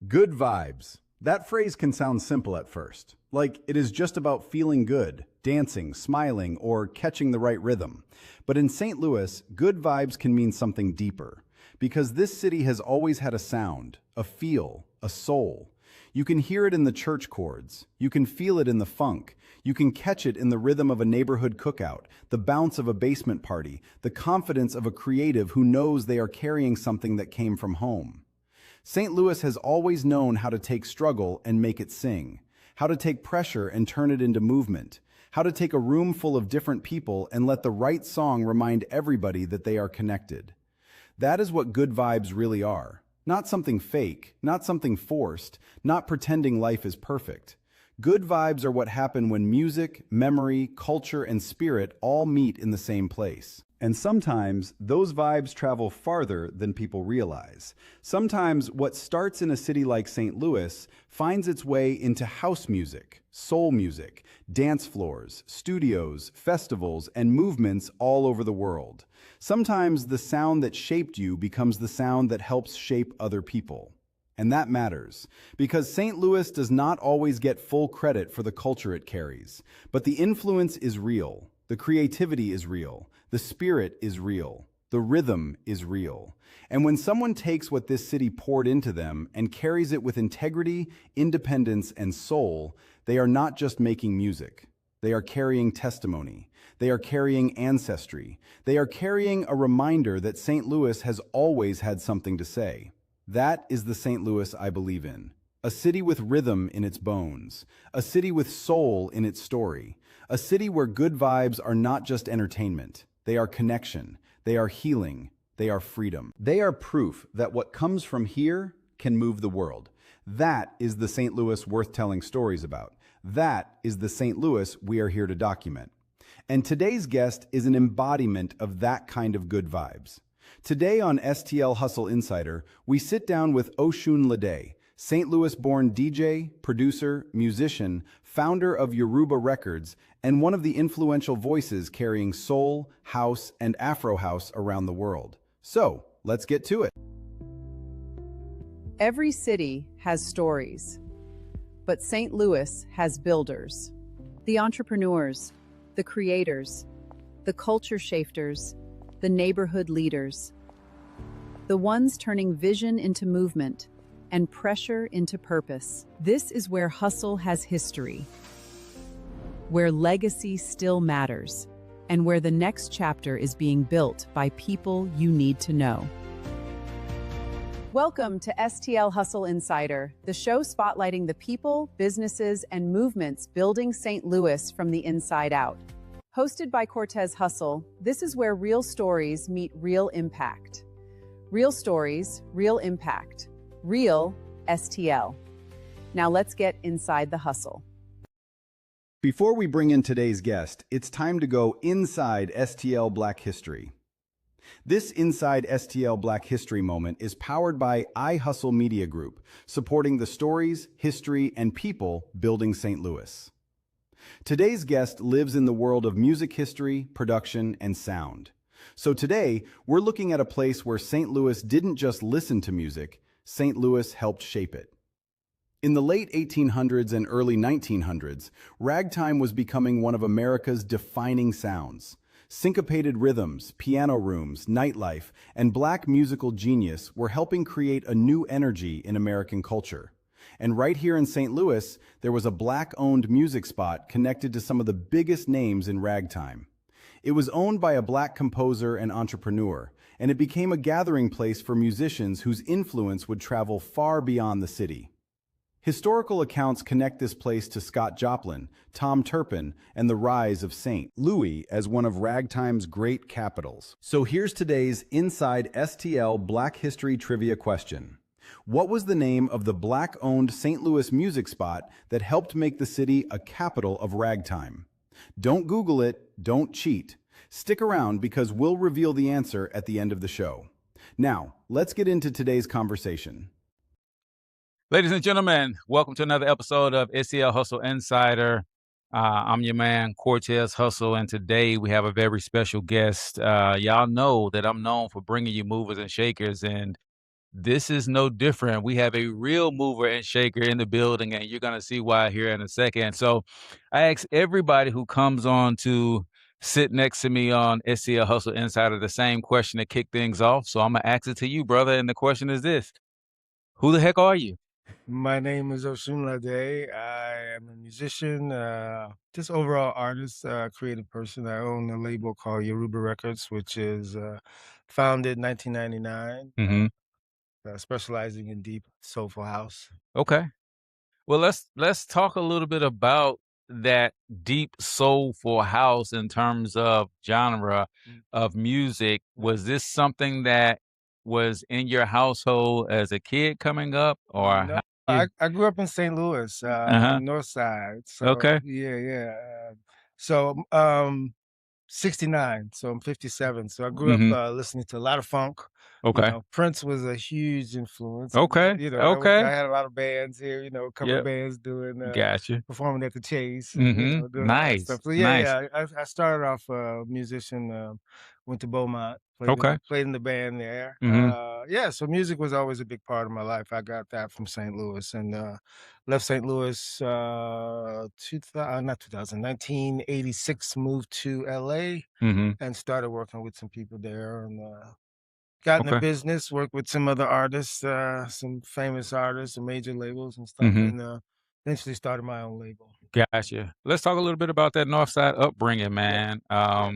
Good vibes. That phrase can sound simple at first, like it is just about feeling good, dancing, smiling, or catching the right rhythm. But in St. Louis, good vibes can mean something deeper, because this city has always had a sound, a feel, a soul. You can hear it in the church chords, you can feel it in the funk, you can catch it in the rhythm of a neighborhood cookout, the bounce of a basement party, the confidence of a creative who knows they are carrying something that came from home. St. Louis has always known how to take struggle and make it sing, how to take pressure and turn it into movement, how to take a room full of different people and let the right song remind everybody that they are connected. That is what good vibes really are. Not something fake, not something forced, not pretending life is perfect. Good vibes are what happen when music, memory, culture, and spirit all meet in the same place. And sometimes those vibes travel farther than people realize. Sometimes what starts in a city like St. Louis finds its way into house music, soul music, dance floors, studios, festivals, and movements all over the world. Sometimes the sound that shaped you becomes the sound that helps shape other people. And that matters, because St. Louis does not always get full credit for the culture it carries. But the influence is real, the creativity is real, the spirit is real, the rhythm is real. And when someone takes what this city poured into them and carries it with integrity, independence, and soul, they are not just making music. They are carrying testimony. They are carrying ancestry. They are carrying a reminder that St. Louis has always had something to say. That is the St. Louis I believe in. A city with rhythm in its bones. A city with soul in its story. A city where good vibes are not just entertainment. They are connection. They are healing. They are freedom. They are proof that what comes from here can move the world. That is the St. Louis worth telling stories about. That is the St. Louis we are here to document. And today's guest is an embodiment of that kind of good vibes. Today on STL Hustle Insider, we sit down with Osunlade, St. Louis-born DJ, producer, musician, founder of Yoruba Records, and one of the influential voices carrying soul, house, and Afro House around the world. So, let's get to it. Every city has stories, but St. Louis has builders. The entrepreneurs, the creators, the culture shafters, the neighborhood leaders. The ones turning vision into movement and pressure into purpose. This is where hustle has history, where legacy still matters, and where the next chapter is being built by people you need to know. Welcome to STL Hustle Insider, the show spotlighting the people, businesses, and movements building St. Louis from the inside out. Hosted by Cortez Hustle, this is where real stories meet real impact. Real stories, real impact. Real STL. Now let's get inside the hustle. Before we bring in today's guest, it's time to go inside STL Black History. This Inside STL Black History moment is powered by iHustle Media Group, supporting the stories, history, and people building St. Louis. Today's guest lives in the world of music history, production, and sound. So today, we're looking at a place where St. Louis didn't just listen to music, St. Louis helped shape it. In the late 1800s and early 1900s, ragtime was becoming one of America's defining sounds. Syncopated rhythms, piano rooms, nightlife, and black musical genius were helping create a new energy in American culture. And right here in St. Louis, there was a black-owned music spot connected to some of the biggest names in ragtime. It was owned by a black composer and entrepreneur, and it became a gathering place for musicians whose influence would travel far beyond the city. Historical accounts connect this place to Scott Joplin, Tom Turpin, and the rise of St. Louis as one of ragtime's great capitals. So here's today's Inside STL Black History Trivia question. What was the name of the black-owned St. Louis music spot that helped make the city a capital of ragtime? Don't Google it, don't cheat. Stick around because we'll reveal the answer at the end of the show. Now, let's get into today's conversation. Ladies and gentlemen, welcome to another episode of STL Hustle Insider. I'm your man, Cortez Hustle, and today we have a very special guest. Y'all know that I'm known for bringing you movers and shakers, and this is no different. We have a real mover and shaker in the building, and you're gonna see why here in a second. So I ask everybody who comes on to sit next to me on STL Hustle Insider the same question to kick things off. So I'm gonna ask it to you, brother. And the question is this: who the heck are you? My name is Osunlade. I am a musician, just overall artist, creative person. I own a label called Yoruba Records, which is founded in 1999, Hmm. specializing in deep soulful house. Okay. Well, let's talk a little bit about that deep soulful house in terms of genre Mm. of music. Was this something that was in your household as a kid coming up, or No, how you? I grew up in St. Louis, Uh-huh. on the north side. So Okay. yeah, yeah. So 69, so I'm 57. So I grew up Mhm. listening to a lot of funk. Okay. Prince was a huge influence. Okay. I Okay. had a lot of bands here, cover Yep. bands doing Gotcha. performing at the Chase and Mhm. doing all that Nice. stuff. So yeah, Nice. yeah. I started off a musician, went to Beaumont, Okay. played in the band there. Mhm. Yeah, so music was always a big part of my life. I got that from St. Louis and left St. Louis 2000, not 2000, 1986, moved to LA Mhm. and started working with some people there and got in the Okay. business, worked with some other artists, some famous artists, some major labels and stuff, Mhm. and eventually started my own label. Gotcha. Let's talk a little bit about that North Side upbringing, Yeah, man. yeah.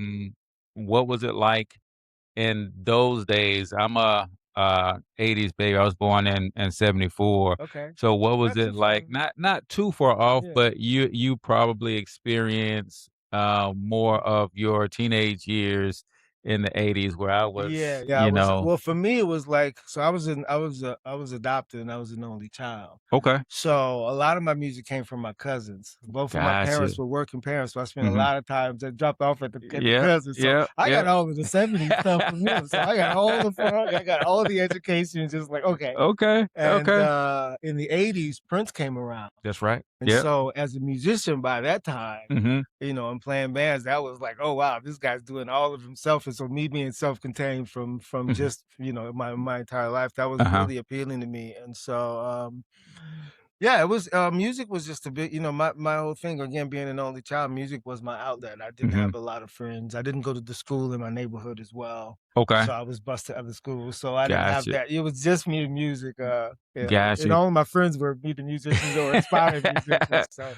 What was it like in those days? I'm a 80s baby. I was born in 74. Okay. So what was Not too it like? far. Not too far off, Yeah. but you probably experienced more of your teenage years in the 80s where I Yeah, was, yeah, I was well, for me, it was like so I was adopted and I was an only child. okay. So a lot of my music came from my cousins. Both of my Gotcha. parents were working parents, so I spent a Mhm. lot of time that dropped off at the Yeah, cousins. So yeah, I got yeah. all of the 70s stuff from them. So I got all the funk, I got all the education, just like, okay. Okay, And okay. in the 80s, Prince came around. That's right. And Yep. so as a musician by that time, Mhm, and playing bands, that was like, oh wow, this guy's doing all of himself. And so me being self-contained from mhm. just, my entire life, that was Uh-huh. really appealing to me. And so yeah, it was music was just a bit, my whole thing again, being an only child, music was my outlet. I didn't Mhm. have a lot of friends. I didn't go to the school in my neighborhood as well. Okay. So I was bused to other schools. So I didn't have Gotcha, that. It was just me and music. Yeah. And gotcha. all of my friends were either musicians or aspiring musicians. So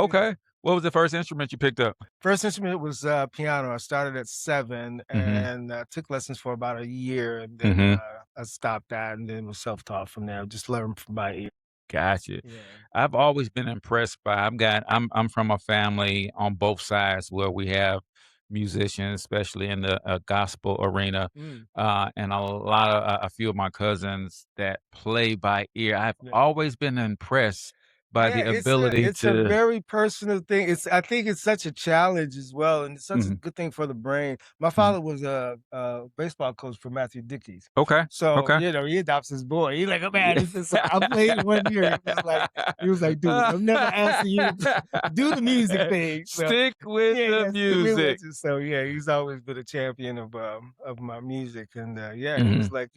you know. Okay. What was the first instrument you picked up? First instrument was piano. I started at 7 Mhm, and took lessons for about a year, and then mhm. I stopped that and then was self-taught from there. Just learned from by ear. Gotcha. Yeah. I've always been impressed by I'm from a family on both sides where we have musicians, especially in the gospel arena, Mm, and a few of my cousins that play by ear. I've yeah. always been impressed by Yeah, the ability it's a to. very personal thing. I think it's such a challenge as well, and it's such a Mhm, good thing for the brain. My mhm. father was a baseball coach for Matthew Dickey's. Okay, So, okay. he adopts his boy. He's like, "Oh, man, Yeah. this is so" I played 1 year. He was like, "Dude, I'm never asking you to do the music thing." So, Stick with yeah, the yeah, stick with music. what you so, yeah, he's always been a champion of my music, and, yeah, he was Mhm. like,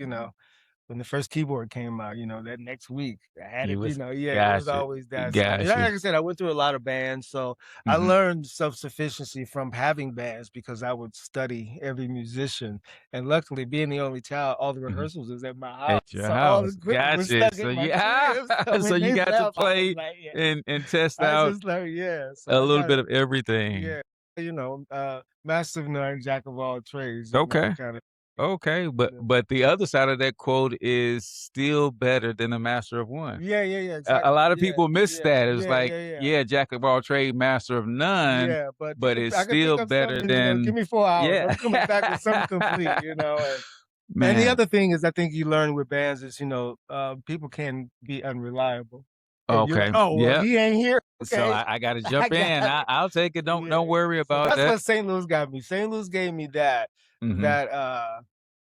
when the first keyboard came out, that next week, I had He it, was yeah, it was gotcha, always that. So, and gotcha. like I said, I went through a lot of bands, so I Mhm, learned self-sufficiency from having bands because I would study every musician. And luckily, being the only child, all the mhm. rehearsals was at my house. At your So all the house. equipment was Gotcha. stuck So at my yeah, crib. So so when you they got to left, I was play like, yeah. and test I out just learned, yeah. So a I little got bit it. of everything. Yeah. Master of none, jack of all trades, Okay. kind of. Okay, but the other side of that quote is still better than a master of one. Yeah, yeah, yeah, A exactly. lot of Yeah, people miss yeah, that. It's yeah, like, yeah, yeah. yeah, jack of all trade, master of none, Yeah, but but it's I can still pick up better something, give than me 4 hours. yeah. I'm coming back with something complete, and the Man, other thing is I think you learn with bands is, people can be unreliable. And you're like, okay. "Oh, well, Yep. he ain't here? So Okay. I gotta I jump in. got it." I'll take it. Yeah, Don't worry so about that's that. what St. Louis got me. St. Louis gave me Mhm. that,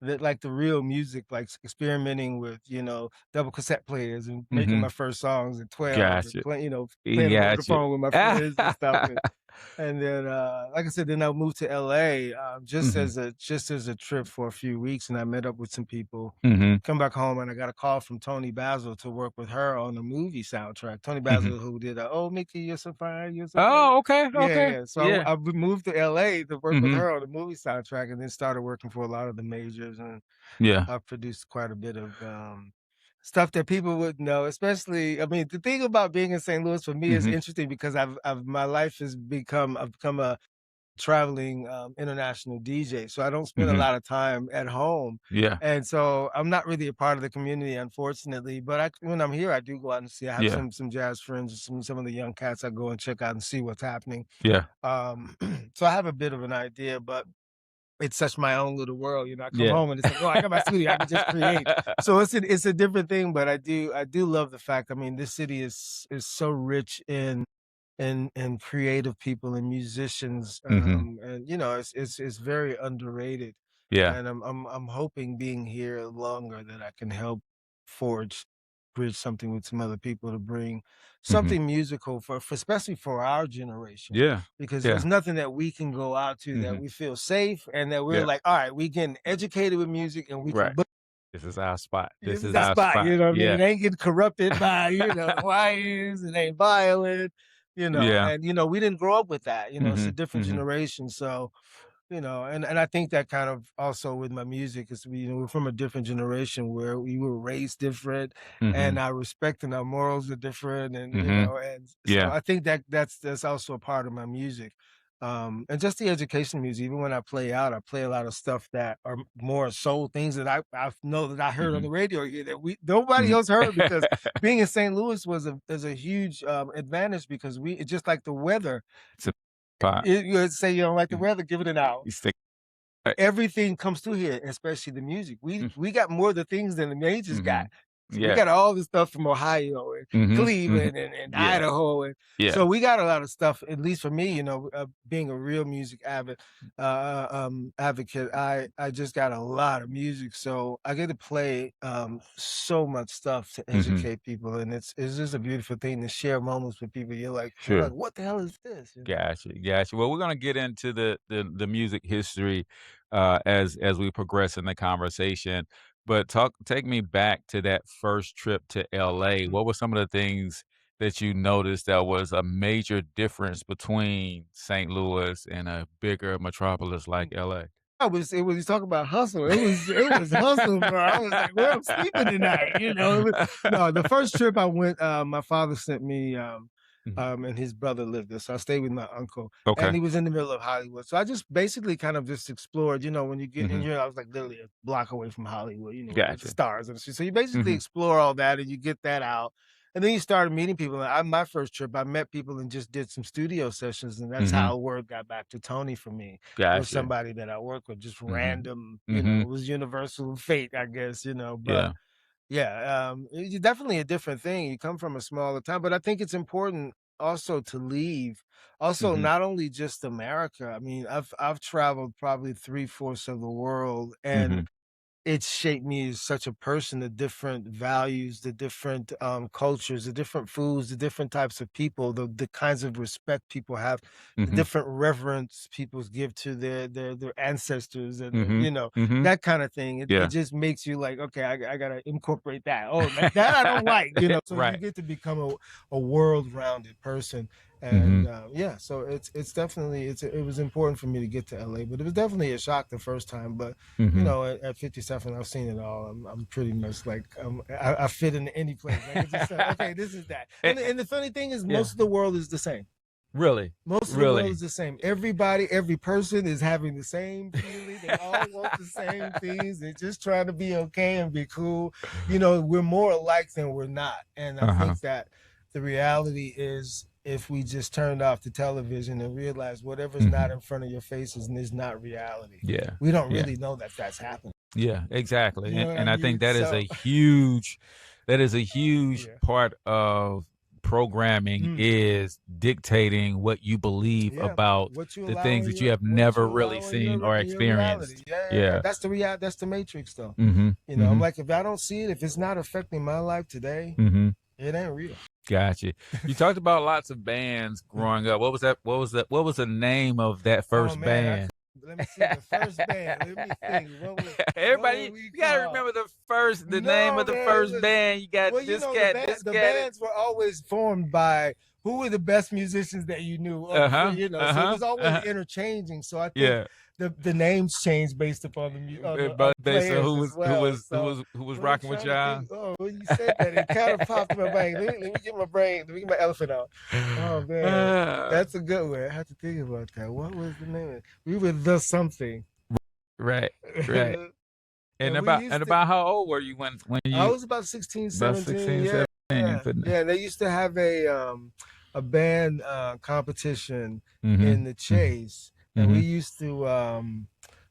that, like, the real music, like, experimenting with, double cassette players and making my Mhm. first songs at 12 and Gotcha. playing them over the Gotcha. phone with my friends and stuff. And then, like I said, then I moved to LA just Mhm. as a trip for a few weeks, and I met up with some people. Mhm. Come back home, and I got a call from Tony Basil to work with her on the movie soundtrack. Tony Mhm. Basil, who did "Oh Mickey, You're So Fine, You're So Fine." Oh, okay, Yeah, okay. yeah. So Yeah. I moved to LA to work with Mhm. her on the movie soundtrack, and then started working for a lot of the majors, and Yeah. I've produced quite a bit of stuff that people wouldn't know. Especially, I mean, the thing about being in St. Louis for me is Mhm. interesting because my life has become I've become a traveling international DJ, so I don't spend a Mhm. lot of time at home, Yeah. and so I'm not really a part of the community, unfortunately. But when I'm here, I do go out and see. I have Yeah. some jazz friends, some of the young cats. I go and check out and see what's happening. Yeah. So I have a bit of an idea, but it's such my own little world. I come Yeah. home and it's like, oh, I got my studio. I can just create. So it's a different thing, but I do love the fact. I mean, this city is so rich in creative people and musicians, Mhm. and it's very underrated. Yeah. And I'm hoping being here longer that I can help forge bridge something with some other people to bring Mhm. something musical for especially for our generation, Yeah. because there's Yeah. nothing that we can go out to that Mhm. we feel safe and that we're Yeah. like, all right, we getting educated with music and we can Right. book. This is our spot. This This is is that our spot, spot. you know what I mean? Yeah. It ain't getting corrupted by, the YNs, it ain't violent, Yeah. and we didn't grow up with that, it's a Mhm. different Mhm. generation. So, and I think that kind of also with my music is we're from a different generation where we were raised different and Mhm. our respect and our morals are different, and Mhm. and so Yeah. I think that that's also a part of my music. And just the education music, even when I play out, I play a lot of stuff that are more soul things that I know that I heard on the Mhm. radio here that we nobody Mhm. else heard, because being in St. Louis is a huge advantage, because it's just like the weather. It's a pot. You say you don't like the Mhm. weather, give it an hour. You stick right. Everything comes through here, especially the music. We Mm. we got more of the things than the majors got. Mhm. So we Yeah. got all the stuff from Ohio and Mhm. Mhm. Cleveland and Yeah. Idaho, and Yeah. so we got a lot of stuff. At least for me, being a real music advocate, I just got a lot of music, so I get to play so much stuff to Mhm. educate people, and it's just a beautiful thing to share moments with people. They're like, Sure. what the hell is this? Gotcha, gotcha. Well, we're gonna get into the music history as we progress in the conversation. But take me back to that first trip to LA. What were some of the things that you noticed that was a major difference between St. Louis and a bigger metropolis like LA? It was you talk about hustle. It was hustle, bro. I was like, "Where I'm sleeping tonight?" No, the first trip I went, my father sent me, Mhm. and his brother lived there, so I stayed with my uncle, and Okay. he was in the middle of Hollywood. So I just basically kind of just explored, when you get in Mhm. here, I was like literally a block away from Hollywood, with the Gotcha. stars and shit. So you basically Mhm. explore all that and you get that out. And then you started meeting people. My first trip, I met people and just did some studio sessions, and that's Mhm. how word got back to Tony for me. It was Gotcha. somebody that I work with, just Mhm. random, it Mhm. was universal fate, I guess, but Yeah. yeah, it's definitely a different thing. You come from a smaller town, but I think it's important also to leave. Also, Mhm. not only just America. I mean, I've traveled probably three-fourths of the world, and Mhm. it's shaped me as such a person, the different values, the different cultures, the different foods, the different types of people, the kinds of respect people have, the Mhm. different reverence people give to their ancestors, and Mhm. Mhm. that kind of thing. It Yeah. just makes you like, okay, I gotta incorporate that. Oh, like that I don't like, So you Right. get to become a world rounded person. And Mhm. yeah, so it's definitely it was important for me to get to LA, but it was definitely a shock the first time. But Mhm. at 57, I've seen it all. I'm pretty much like I fit in any place. I can just say, okay, this is that. Eh, And the funny thing is, yeah. most of the world is the same. Really? Most of the world Really? is the same. Everybody, every person is having the same feeling. They all want the same things. They're just trying to be okay and be cool. We're more alike than we're not. And I Uh-huh. think that the reality is, if we just turned off the television and realized whatever's not Mhm. in front of your face is not reality. Yeah. We don't Yeah. really know that that's happening. Yeah, exactly, You know what I and I think mean? So that is a huge yeah. part of programming Mm. is dictating what you believe Yeah. about What you the allow things in that you your have what never you really allow in seen or in your reality. experienced. Yeah, yeah, yeah. Yeah. That's the matrix though. Mhm. I'm Mhm. like, if I don't see it, if it's not affecting my life today, Mhm. it ain't real. Gotcha. You talked about lots of bands growing up. What was that? What was the name of that Oh first man, band? let me see the first band. Let me think. What Everybody, were we you gotta called? remember the name No, of the man, it first was band. You got well, you this know, cat, this the cat. bands were always formed by who were the best musicians that you knew, or Uh-huh. you know, so it Uh-huh. was always Uh-huh. interchanging. So I think Yeah. the names changed based upon on But the based on players as well. So who was I'm rocking with trying to y'all. think. Oh, when you said that, it kind of popped in my brain. Let me get my brain. Let me get my elephant out. Oh man, Ah, that's a good one. I have to think about that. What was the name of it? We were the something. right, right. And we And used to, about how old were you when I you was about 16, about 17. 16, Yeah. 17? Yeah. Yeah. They used to have a band competition Mm-hmm. in the Chase. And Mm-hmm.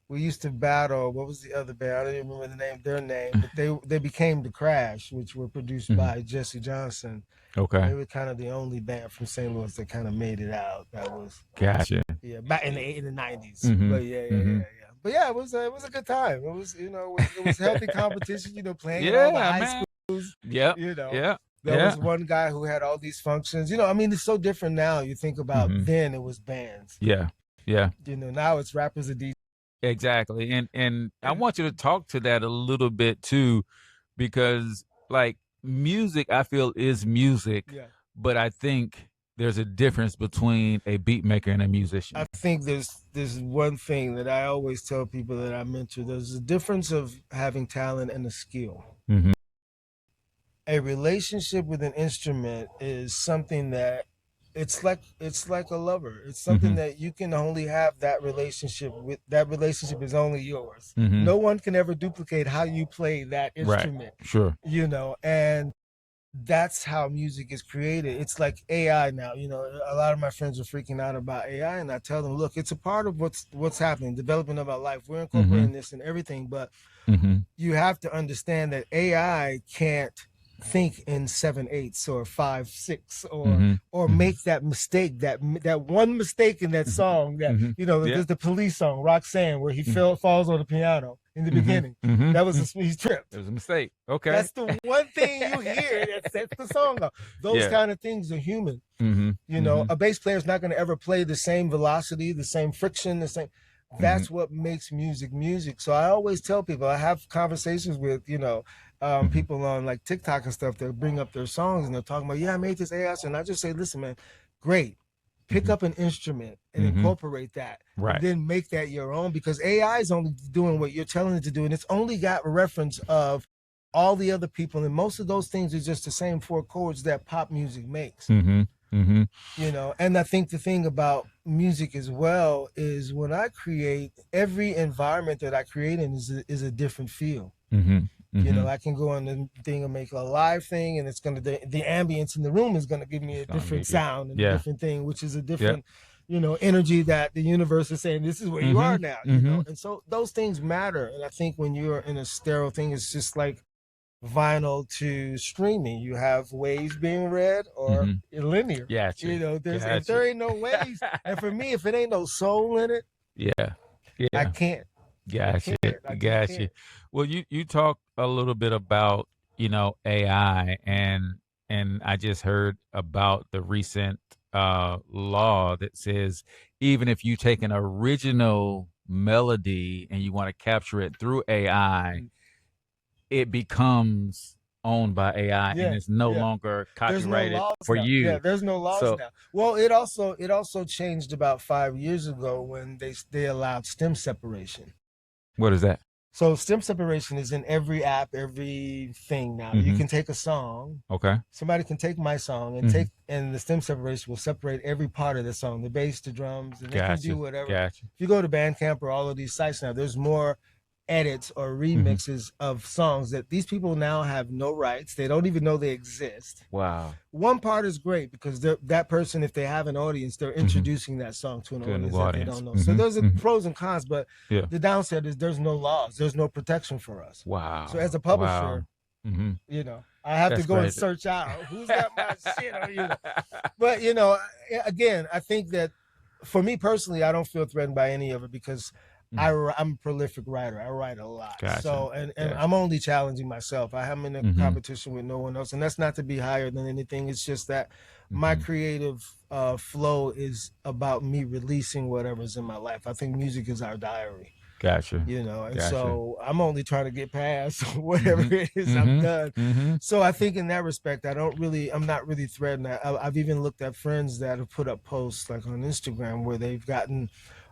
we used to battle. What was the other band? I don't even remember their name, but they became the Crash, which were produced Mm-hmm. by Jesse Johnson. And Okay. they were kind of the only band from St. Louis that kind of made it out. That was Gotcha. yeah, back in the 90s. Mm-hmm. But Mm-hmm. yeah. But yeah, it was a good time. It was, you know, it was healthy competition, you know, playing in all the Yeah, high man. schools, Yep. you know. Yeah. There Yeah. was one guy who had all these functions. You know, I mean, it's so different now. You think about Mm-hmm. then it was bands. Yeah. Yeah. You know, now it's rappers and DJs. Exactly. And I want you to talk to that a little bit too, because like music, I feel is music, Yeah. but I think there's a difference between a beat maker and a I musician. think there's one thing that I always tell people that I mentor. There's a difference of having talent and a skill. Mm-hmm. A relationship with an instrument is something that it's like a lover. It's something Mm-hmm. that you can only have that relationship with. That relationship is only yours. Mm-hmm. No one can ever duplicate how you play that Right. instrument. Sure. You know, and that's how music is created. It's like AI now. You know, a lot of my friends are freaking out about AI, and I tell them, look, it's a part of what's happening, development of our life. We're incorporating Mm-hmm. this in everything, but Mm-hmm. you have to understand that AI can't think in 7/8 or 5/6 Mm-hmm. or Mm-hmm. make that mistake, that one mistake in that song that Mm-hmm. you know. Yeah. There's the Police song Roxanne where he falls on the piano in the Mm-hmm. beginning. Mm-hmm. That was he tripped. It was a mistake. Okay. That's the one thing you hear that sets the song up. Those Yeah. kind of things are human. Mm-hmm. You know, Mm-hmm. a bass player is not going to ever play the same velocity, the same friction, the same. That's what makes music music. So I always tell people, I have conversations with, you know, people on like TikTok and stuff that bring up their songs and they're talking about, yeah, I made this AI. And I just say, listen, man, great. Pick up an instrument and incorporate that. Right. And then make that your own, because AI is only doing what you're telling it to do. And it's only got a reference of all the other people. And most of those things are just the same four chords that pop music makes. Mm-hmm. Mm-hmm. You know, and I think the thing about music as well is when I create, every environment that I create in is a different feel. Mm-hmm. Mm-hmm. You know, I can go on the thing and make a live thing, and it's gonna the ambience in the room is gonna give me a different sound and a different thing, which is a different, you know, energy that the universe is saying this is where you are now. You know, and so those things matter. And I think when you're in a stereo thing, it's just like vinyl to streaming. You have waves being read or linear. Yeah. You know, if there ain't no waves, and for me, if it ain't no soul in it, I can't. Gotcha. I Gotcha. Well, you talk a little bit about, you know, AI and I just heard about the recent law that says even if you take an original melody and you want to capture it through AI, it becomes owned by AI and it's no longer copyrighted for now. you. Yeah, there's no laws now. Well, it also changed about 5 years ago when they allowed stem separation. What is that? So stem separation is in every app, everything now. You can take a song. Okay. Somebody can take my song and and the stem separation will separate every part of the song, the bass, the drums, and they can do whatever. If you go to Bandcamp or all of these sites now, there's more edits or remixes of songs that these people now have no rights. They don't even know they exist. Wow. One part is great because that person, if they have an audience, they're introducing that song to an audience that they don't know. So there's pros and cons, but the downside is there's no laws. There's no protection for us. Wow. So as a publisher, you know, I have to go and search out who's got my shit on you. But, you know, again, I think that for me personally, I don't feel threatened by any of it because I'm a prolific writer. I write a lot. Gotcha. So, and Gotcha. I'm only challenging myself. I am in a competition with no one else. And that's not to be higher than anything. It's just that my creative flow is about me releasing whatever's in my life. I think music is our diary. Gotcha. You know, and Gotcha. so I'm only trying to get past whatever it is I'm done. So I think in that respect, I'm not really threatened. I've even looked at friends that have put up posts like on Instagram where they've gotten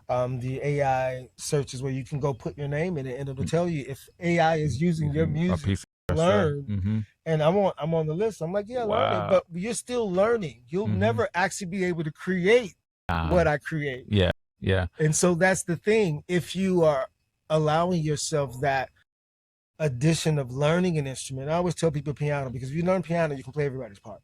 the AI searches where you can go put your name in it and it'll tell you if AI is using your music. Learn, and I'm on the list. I'm like, yeah, learning, but you're still learning. You'll never actually be able to create what I create. Yeah. Yeah. And so that's the thing. If you are allowing yourself that addition of learning an instrument, I always tell people piano, because if you learn piano, you can play everybody's part.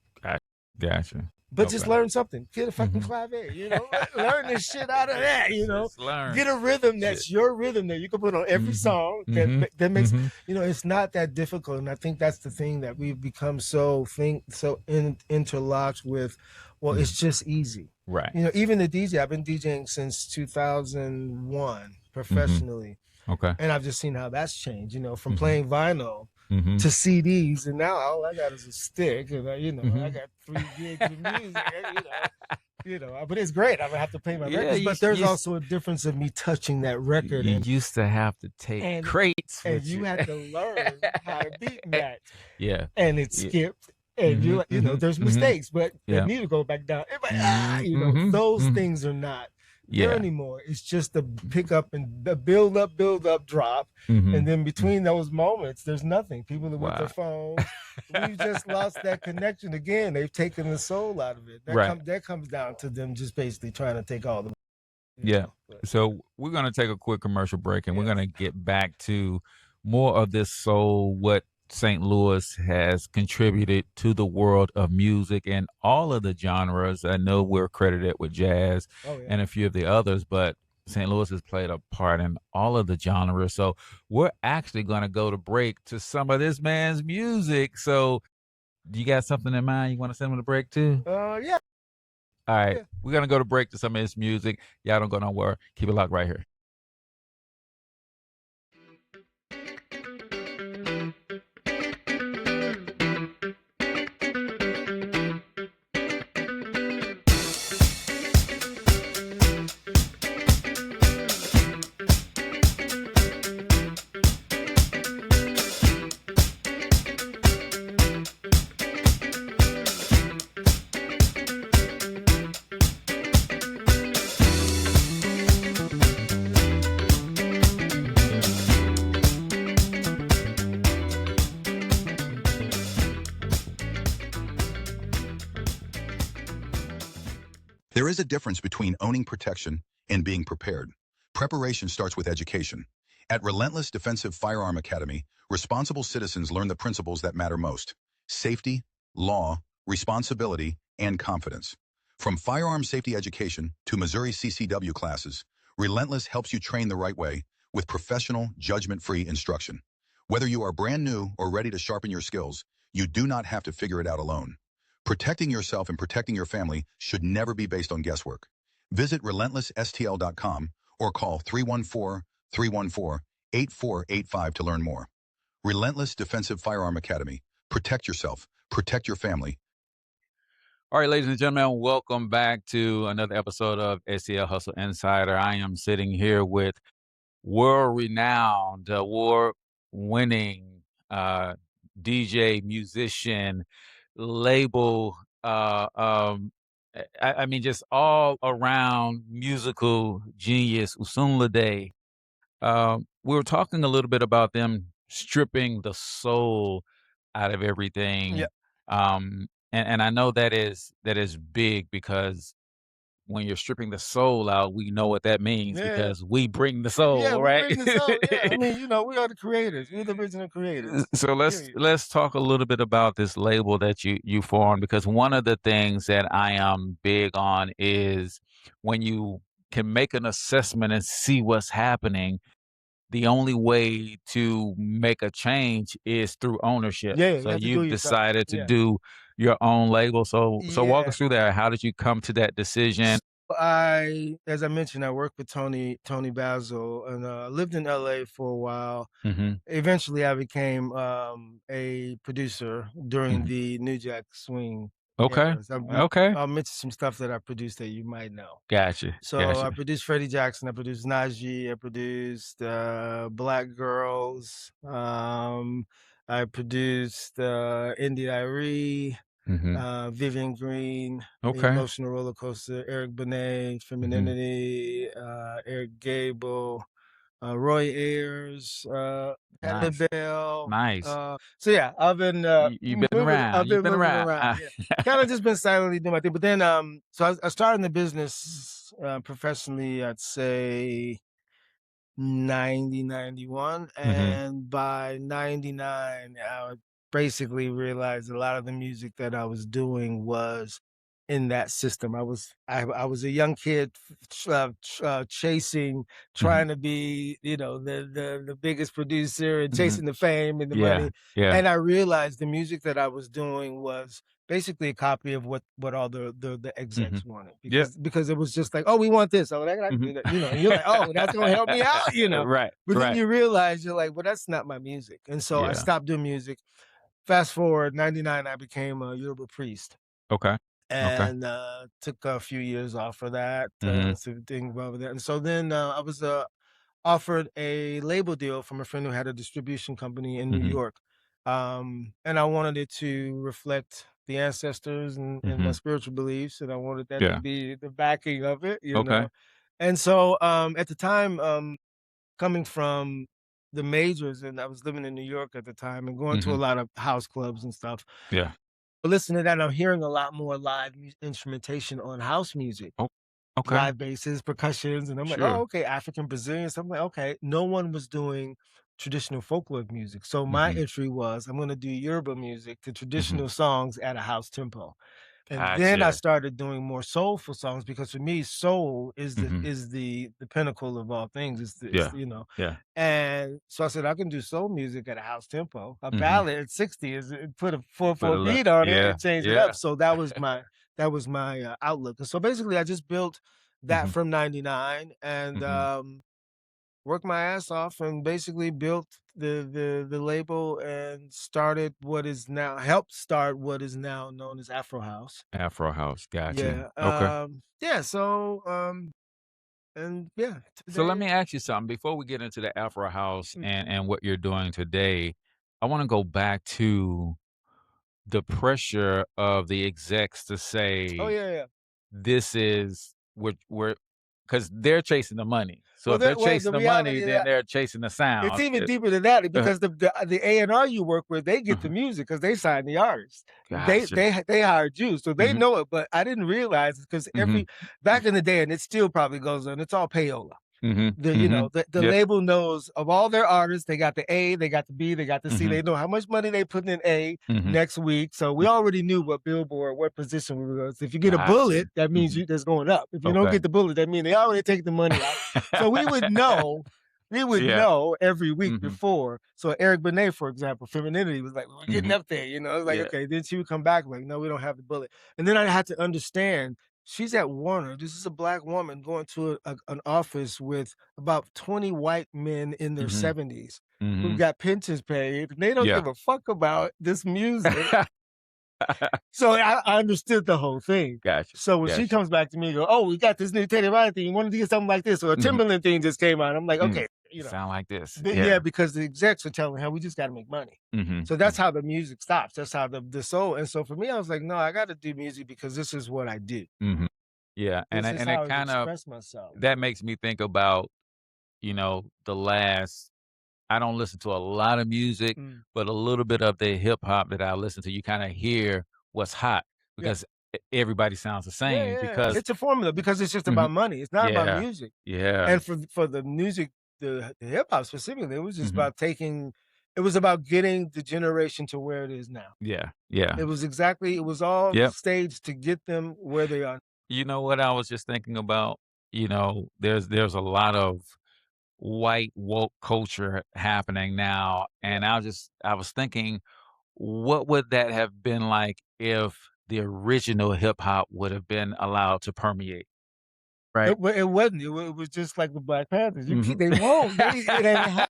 Gotcha. But just learn something. Get a fucking clavier, you know, learn this shit out of that, you know. Get a rhythm that's your rhythm that you can put on every song that makes, you know, it's not that difficult. And I think that's the thing that we've become so interlocked with. Well, it's just easy. Right. You know, even the DJ, I've been DJing since 2001 professionally. Okay. And I've just seen how that's changed, you know, from playing vinyl to CDs. And now all I got is a stick. And, I got 3 gigs of music, you know, but it's great. I'm going to have to play my records. But there's also a difference of me touching that record. You used to have to take crates. And you had to learn how to beat match. Yeah. And it skipped. And you know, there's mistakes, but they need to go back down. You know, those things are not there anymore. It's just the pick up and the build up, drop. And then between those moments, there's nothing. People are with their phones. We've just lost that connection again. They've taken the soul out of it. That comes down to them just basically trying to take all the So we're going to take a quick commercial break, and we're going to get back to more of this soul, what St. Louis has contributed to the world of music and all of the genres. I know we're credited with jazz and a few of the others, but St. Louis has played a part in all of the genres. So we're actually going to go to break to some of this man's music. So do you got something in mind you want to send him to break to? Yeah. All right. We're going to go to break to some of his music. Y'all don't go nowhere. Keep it locked right here. There is a difference between owning protection and being prepared. Preparation starts with education. At Relentless Defensive Firearm Academy, responsible citizens learn the principles that matter most: safety, law, responsibility, and confidence. From firearm safety education to Missouri CCW classes, Relentless helps you train the right way with professional, judgment-free instruction. Whether you are brand new or ready to sharpen your skills, you do not have to figure it out alone. Protecting yourself and protecting your family should never be based on guesswork. Visit relentlessstl.com or call 314-314-8485 to learn more. Relentless Defensive Firearm Academy. Protect yourself. Protect your family. All right, ladies and gentlemen, welcome back to another episode of STL Hustle Insider. I am sitting here with world-renowned, award-winning DJ, musician, label, I mean, just all around musical genius, Osunlade. We were talking a little bit about them stripping the soul out of everything. And I know that is big, because when you're stripping the soul out, we know what that means, because we bring the soul, right? We bring the soul. I mean, you know, we are the creators. We're the original creators. So let's talk a little bit about this label that you formed, because one of the things that I am big on is when you can make an assessment and see what's happening, the only way to make a change is through ownership. So you've decided to do your own label. So walk us through that. How did you come to that decision? As I mentioned, I worked with Tony Basil, and lived in LA for a while. Mhm. Eventually, I became a producer during Mhm. the New Jack Swing Okay. era. So Okay. I'll mention some stuff that I produced that you might know. Gotcha. So I Gotcha. produced Freddie Jackson, I produced Najee, I produced Black Girls, I produced Indy Irie, Mhm. Vivian Green, Okay. Emotional Roller Coaster, Eric Benet, Mhm. Femininity, Eric Gable, Roy Ayers, Patti Nice. LaBelle. Nice. So yeah, I've been You've been moving. I've around. You've been been moving around. around. Yeah, kind of just been silently doing my thing. But then, so I started in the business professionally. I'd say 90, 91, Mhm. and by 99 I basically realized a lot of the music that I was doing was in that system. I was a young kid chasing, Mhm. trying to be, the biggest producer and Mhm. chasing the fame and the Yeah. money. Yeah. And I realized the music that I was doing was basically a copy of what all the Mhm. execs wanted, Yep. because it was just like, oh, we want this, oh, I can Mhm. do that, and you're like, oh, that's gonna help me out. Right. But then Right. you realize you're like, well, that's not my music, and so I Yeah. stopped doing music. Fast forward 99, I became a Yoruba priest, Okay. Okay. and took a few years off of that Mhm. to think about that. And so then I was offered a label deal from a friend who had a distribution company in New Mhm. York. And I wanted it to reflect the ancestors and my Mhm. spiritual beliefs, and I wanted that to Yeah. be the backing of it. Okay. And so at the time, coming from the majors, and I was living in New York at the time and going to a Mhm. lot of house clubs and stuff. Yeah. But listening to that, I'm hearing a lot more live instrumentation on house music, Oh, okay. live basses, percussions, and I'm like, "Oh, Sure. okay, African Brazilian." So I'm like, "Okay." No one was doing traditional folklore music. So my Mhm. entry was, I'm gonna do Yoruba music to Mhm. traditional songs at a house tempo. And then I Gotcha. started doing more soulful songs, because for me, soul is the Mhm. is the pinnacle of all things. Yeah. Yeah. And so I said, I can do soul music at a house tempo. A Mhm. ballad at 60 is put a Put 4/4 a little. beat on it Yeah. and change it Yeah. up. So that was my outlook. And so basically I just built that Mhm. from 99, and Mhm. worked my ass off and basically built the label and started what is now helped start what is now known as Afro House. Afro House. Gotcha. Yeah. Okay. Yeah, so and yeah, So let today. me ask you something before we get into the Afro House Mm. and what you're doing today. I want to go back to the pressure of the execs to Oh say yeah, yeah. this is we're because they're chasing the money. So Well, if they're the chasing the money, reality of then that, they're chasing the it's sound. even deeper than that, Uh, because the A&R you work with, they get the uh, music because they signed the artist. They gotcha. they they hired you, so they Hmm. know it. But I didn't realize it, because Hmm. back in the day, and it still probably goes on. It's all payola. Hmm. The you Hmm. know the Yep. label knows of all their artists. They got the A, they got the B, they got the C. Hmm. They know how much money they put in A Hmm. next week. So we already knew what Billboard, what position we were going. So if you get a Gotcha. bullet, that means Hmm. that's going up. If you don't Okay. get the bullet, that means they already take the money out. So we would know. We would Yeah. know every week Hmm. before. So Eric Benet, for example, Femininity was like, we're getting Hmm. up there. I was like, Yeah. okay. Then she would come back like, no, we don't have the bullet. And then I had to understand, she's at Warner. This is a black woman going to an office with about 20 white men in their Hmm. 70s who Hmm. got pensions paid. And they don't Yeah. give a fuck about this music. So I understood the whole thing. Gotcha. So when she Gotcha. comes back to me and go, oh, we got this new Teddy Riley thing. You want to get something like this? Or a Hmm. Timberland thing just came out. I'm like, Hmm. okay, Sound like this. yeah, Yeah. because the execs are telling her we just got to make money. Hmm. So that's how the music stops. That's how the soul. And so for me, I was like, no, I got to do music because this is what I do. Hmm. Yeah. This is And it how I kind of express myself. that makes me think about the last. I don't listen to a lot of music, Mm. but a little bit of the hip hop that I listen to, you kind of hear what's hot Yeah. because everybody sounds the Yeah, same. yeah. Because It's a formula because it's just Mhm. about money. It's not about Yeah, music. yeah, And for the music, the hip hop specifically, it was just hmm, about it was about getting the generation to where it is now. yeah, yeah, It was all yep. staged to get them where they are. You know what I was just thinking about? There's a lot of white woke culture happening now, Yeah. and I was thinking, what would that have been like if the original hip hop would have been allowed to permeate? Right. It wasn't. It was just like the Black Panthers. They Mhm. won't. It ain't happening.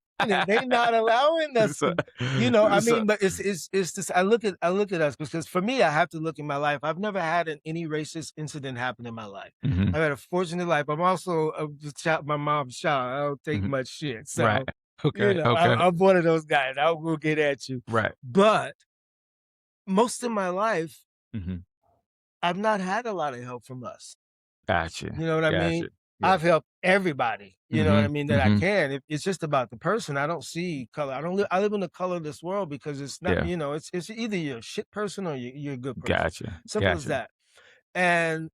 They not allowing us So to, I so mean, but it's just I look at us because for me, I have to look at my life. I've never had any racist incident happen in my life. Mhm. I've had a fortunate life. I'm also my mom's child. I don't take Mhm. much shit. So, Right. Okay, okay. I'm one of those guys. I will get at you. Right. But most of my life, Mhm. I've not had a lot of help from us. Gotcha. You know what I mean? Gotcha. Yeah. I've helped everybody, you know what I Mhm. mean, that I Mhm. can. It's just about the person. I don't see color. I live in a colorless world because it's not, Yeah. it's either you're a shit person or you're a good person. Gotcha. Simple as Gotcha. that. And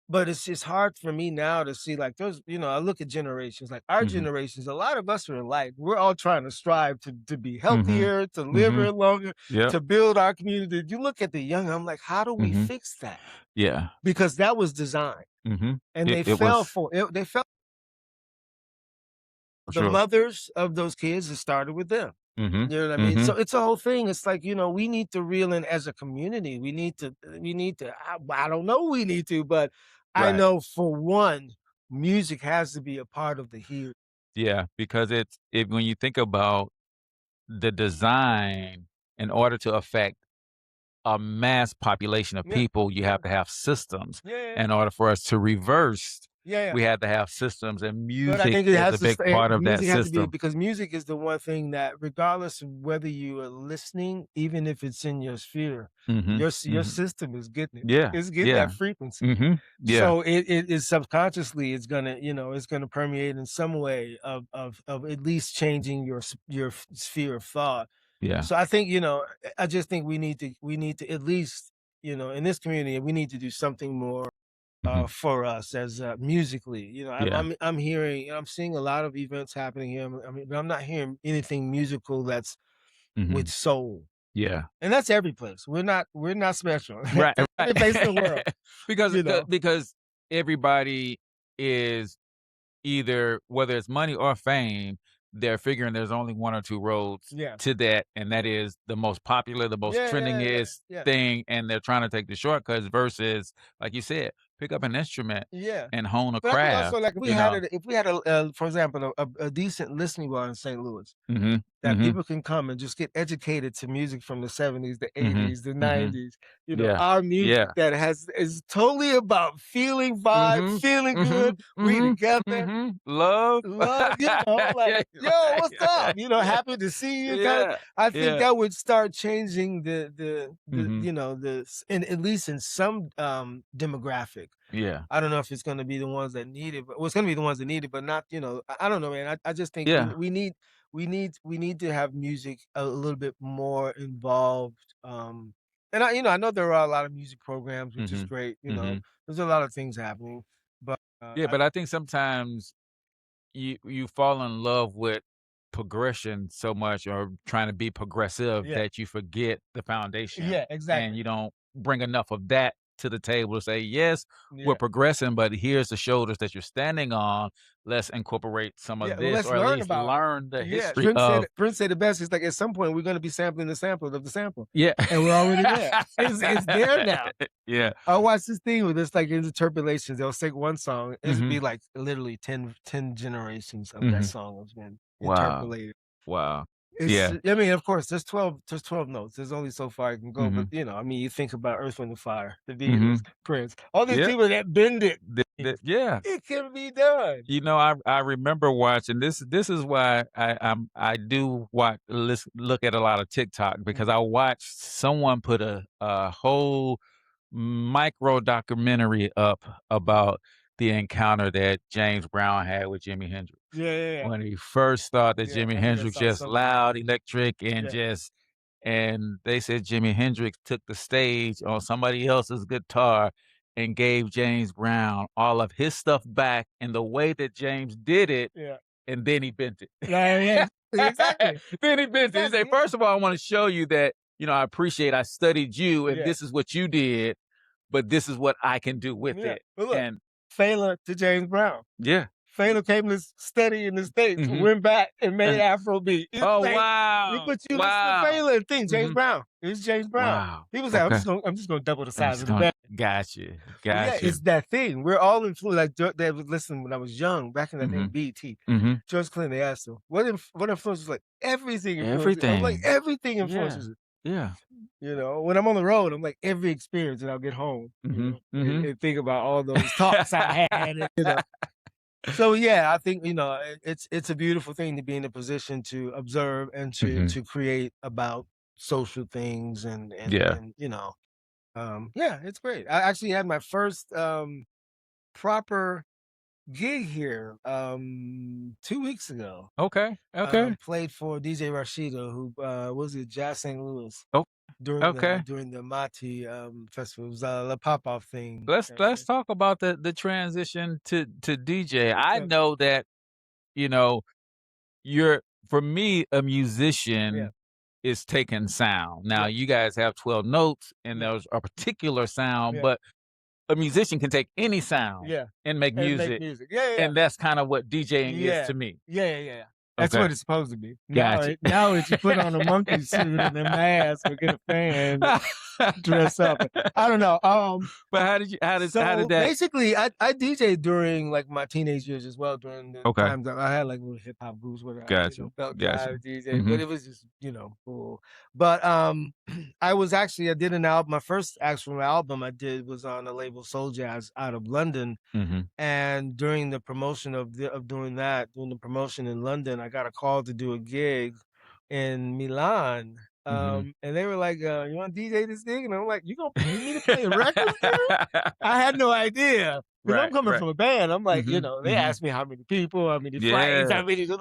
but it's hard for me now to see like there's, I look at generations, like our Mhm. generations, a lot of us are alike. We're all trying to strive to be Mhm. healthier, to live Mhm. longer, Yep. to build our community. You look at the young, I'm like, how do we Mhm. fix that? Yeah. Because that was designed. Mhm. And they It fell was for it. They fell. for The sure. mothers of those kids, it started with them. Mhm. You know what I mean? So Mhm. it's a whole thing. It's like, we need to reel in as a community. I don't know we need to, but I Right. know for one, music has to be a part of the healing. Yeah, because when you think about the design, in order to affect a mass population of Yeah, people, you yeah, have to have systems. yeah, In order for us to reverse, yeah. we have to have systems, and But I music think it is has a to big stay. part of that Music has to be system. because music is the one thing that, regardless of whether you are listening, even if it's in your sphere, Mhm. your Mhm. system is getting it. Yeah. It's getting Yeah. that frequency. Mhm. Yeah. So it is subconsciously it's gonna it's gonna permeate in some way of at least changing your sphere of thought. Yeah. So I think I just think we need to at least in this community we need to do something more Mhm. for us as musically. Yeah. I'm hearing I'm seeing a lot of events happening here. I mean, but I'm not hearing anything musical that's with Mhm. soul, Yeah. and that's every place. We're not special. Right, That's right. every place in the world. Because You know. everybody is either, whether it's money or fame, they're figuring there's only one or two roads Yeah. to that, and that is the most popular, the most Yeah. Yeah. Yeah. trendingest Yeah. thing, and they're trying to take the shortcuts versus, like you said, pick up an instrument Yeah. and hone a But I think also, craft, like, you know? if we had for example, a decent listening bar in St. Louis Mhm. that Mhm. people can come and just get educated to music from the 70s, the Mhm. 80s, the Mhm. 90s, Yeah. our music Yeah. that is totally about feeling vibe, Mhm. feeling good, Mhm. we Mhm. together, Mhm. Love. love, like, Yeah, yo, right, what's up? right. Happy to see you. Yeah. I think Yeah. that would start changing the Mhm. in at least in some demographic. Yeah. I don't know if it's gonna be the ones that need it, but it's gonna be the ones that need it, but not, I don't know, man. I just think Yeah. we need to have music a little bit more involved. And I know there are a lot of music programs, which is Mhm. great. Mhm. There's a lot of things happening, but Yeah, but I think sometimes you fall in love with progression so much, or trying to be progressive, yeah, that you forget the foundation, yeah, and exactly, you don't bring enough of that to the table to say, yes, we're yeah, progressing, but here's the shoulders that you're standing on. Let's incorporate some yeah. of Well, this, let's or at learn least about it. learn the Yeah, history of. Prince said the best. It's like at some point we're gonna be sampling the sample of the sample, Yeah. and we're already there. It's there now. Yeah. I watched this thing with this like interpolations. They'll sing one song. It'll be Mhm. like literally 10 generations of that Mhm. song has been Wow. interpolated. Wow. It's Yeah. I mean, of course, there's 12 notes. There's only so far you can go, but Mhm. I mean, you think about Earth, Wind& and Fire, the Beatles, Mhm. Prince, all these Yeah. people that bend it. Yeah. It can be done. I remember watching this. This is why I do look at a lot of TikTok, because I watched someone put a whole micro documentary up about the encounter that James Brown had with Jimi Hendrix, Yeah, yeah, yeah. when he first thought that Yeah, Jimi I think I Hendrix saw just something about loud, electric, and yeah. they said Jimi Hendrix took the stage on somebody else's guitar and gave James Brown all of his stuff back in the way that James did it, Yeah. and then he bent it. Yeah, yeah. Exactly. Then he bent it. He Exactly, said, yeah. first of all, I want to show you that, I studied you, and Yeah. this is what you did, but this is what I can do with Yeah. it. But look, And Fela to James Brown. yeah. Phaler came to study in the States, went back and made Afrobeat. Oh, Like, wow. but you listen to Phaler and think James Brown. It's James Brown. Wow. He was like, I'm just gonna double the size of the band. Gotcha. Yeah, it's that thing. We're all influenced. Like they would listen when I was young, back in that thing, BET. George Clinton, they asked him, what influences? Like everything influences. I'm like, everything influences it. Yeah. You know, when I'm on the road, I'm like, every experience, and I'll get home, you know, and think about all those talks I had, you know. So yeah, I think, you know, it's a beautiful thing to be in a position to observe and to create about social things and you know, yeah, it's great. I actually had my first proper gig here 2 weeks ago. Okay. Played for DJ Rashida, who was it Jazz St. Louis. Oh, during the Mati festival. It was a pop-off thing. Let's talk about the transition to DJ. I know that, you know, for me, a musician is taking sound. Now you guys have 12 notes and there's a particular sound, but a musician can take any sound and make music. And that's kind of what DJing is to me. Yeah. That's what it's supposed to be. Gotcha. Now it's you put on a monkey suit and a mask or get a fan, dress up. I don't know. But how did that? Basically, I DJed during like my teenage years as well. During the times that I had like little hip hop groups where I felt drive DJ, but it was just, you know, cool. But I did an album. My first actual album I did was on the label Soul Jazz out of London. And during the promotion doing the promotion in London, I got a call to do a gig in Milan. And they were like, you want to DJ this thing? And I'm like, you gonna pay me to play a record? I had no idea. Because I'm coming from a band. I'm like, you know, they asked me how many people, how many flights, how many. Like,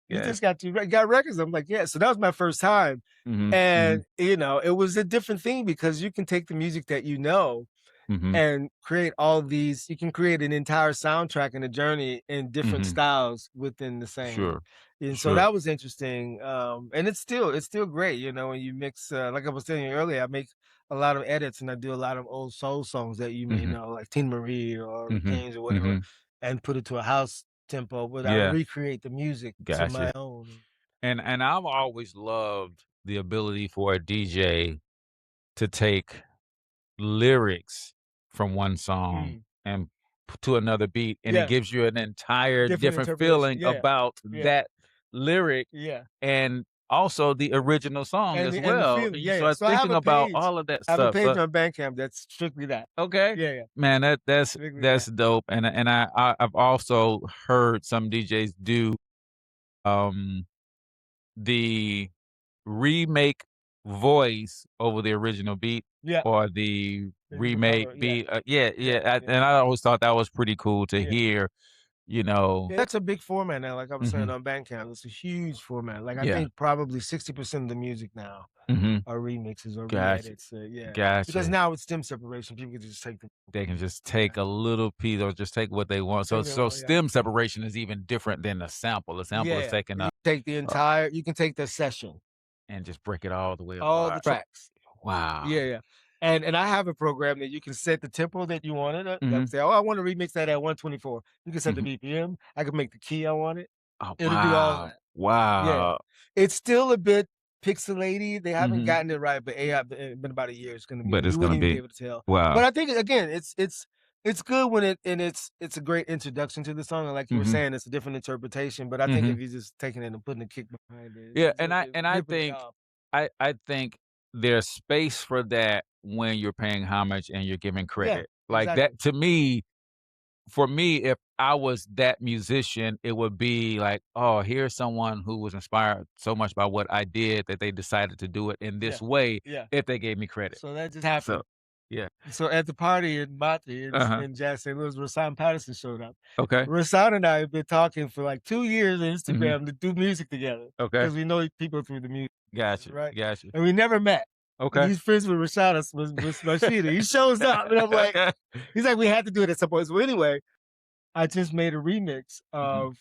you just got records. I'm like, yeah. So that was my first time. And, you know, it was a different thing because you can take the music that you know and create all these. You can create an entire soundtrack and a journey in different styles within the same. And so that was interesting. And it's still great, you know, when you mix, like I was telling you earlier, I make a lot of edits and I do a lot of old soul songs that you may know, like Tina Marie or Kings or whatever, and put it to a house tempo, but I recreate the music to my own. And I've always loved the ability for a DJ to take lyrics from one song and to another beat, and it gives you an entire different feeling about that lyric and also the original song as well. And you start thinking about all of that stuff. I have a page on Bandcamp that's strictly that. Okay. Yeah. Man, that's dope. And I've also heard some DJs do the remake voice over the original beat or the remake beat. And I always thought that was pretty cool to hear, you know. That's a big format now, like I was saying on Bandcamp. It's a huge format. Like I think probably 60% of the music now are remixes or re-edits. Because now with stem separation, people can just take they can just take a little piece or just take what they want. So stem separation is even different than a sample. A sample is taking up. Take the entire, you can take the session and just break it all the way all apart. the tracks. Wow. Yeah. And I have a program that you can set the tempo that you want it. Like say, I want to remix that at 124. You can set the BPM. I can make the key I want it. Oh, It'll do all that. Wow. Yeah. It's still a bit pixelated. They haven't gotten it right, but been about a year. It's gonna be. But it's gonna be able to tell. Wow. But I think again, it's good when it's a great introduction to the song. And like you were saying, it's a different interpretation. But I think if you're just taking it and putting a kick behind it, I think there's space for that when you're paying homage and you're giving credit. Like that to me, for me, if I was that musician, it would be like, oh, here's someone who was inspired so much by what I did that they decided to do it in this way if they gave me credit. So that just happened. So, So at the party in Mati in Jazz St. Louis, Rasan Patterson showed up. Okay. Rasan and I have been talking for like 2 years on Instagram to do music together. Okay. Because we know people through the music. Gotcha. Right. Gotcha. And we never met. Okay. And he's friends with Rashada with Rashida. He shows up and I'm like, he's like, we had to do it at some point. So anyway, I just made a remix of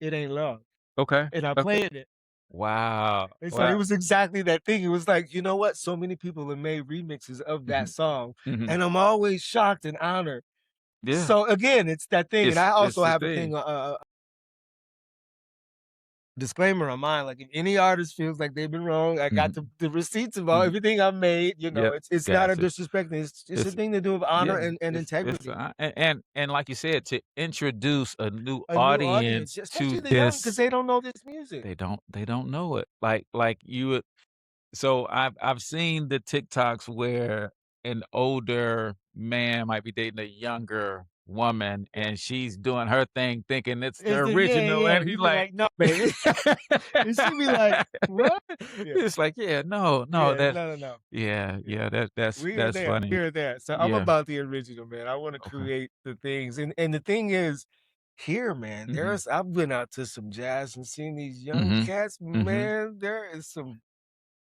It Ain't Love. Okay. And I played it. Wow. And so it was exactly that thing. It was like, you know what? So many people have made remixes of that song. And I'm always shocked and honored Yeah. So again, it's that thing, and I It's also the have a thing. thing, disclaimer on mine, like, if any artist feels like they've been wrong, I got Mhm. the receipts of all Mhm. everything I've made, you know, Yep. it's not a Gotcha. disrespect thing, it's a It's thing to do with honor yeah. and It's integrity. and like you said, to introduce a new A new audience, audience to especially the young, because this, they don't know this music. they don't know it. Like you would so I've seen the TikToks where an older man might be dating a younger woman Yeah. and she's doing her thing thinking it's the It's the yeah, original yeah, and you he's be like like, "No, baby." And she be like, "What?" Yeah, it's like, yeah, no, no, yeah, that no, no, no. yeah, Yeah. yeah, We are that's there, we funny. are there. So I'm Yeah. about the original, man. I wanna Okay. create the things, and the thing is, here, man, Mhm. I've been out to some jazz and seen these young Mhm. cats, Mhm. man, there is some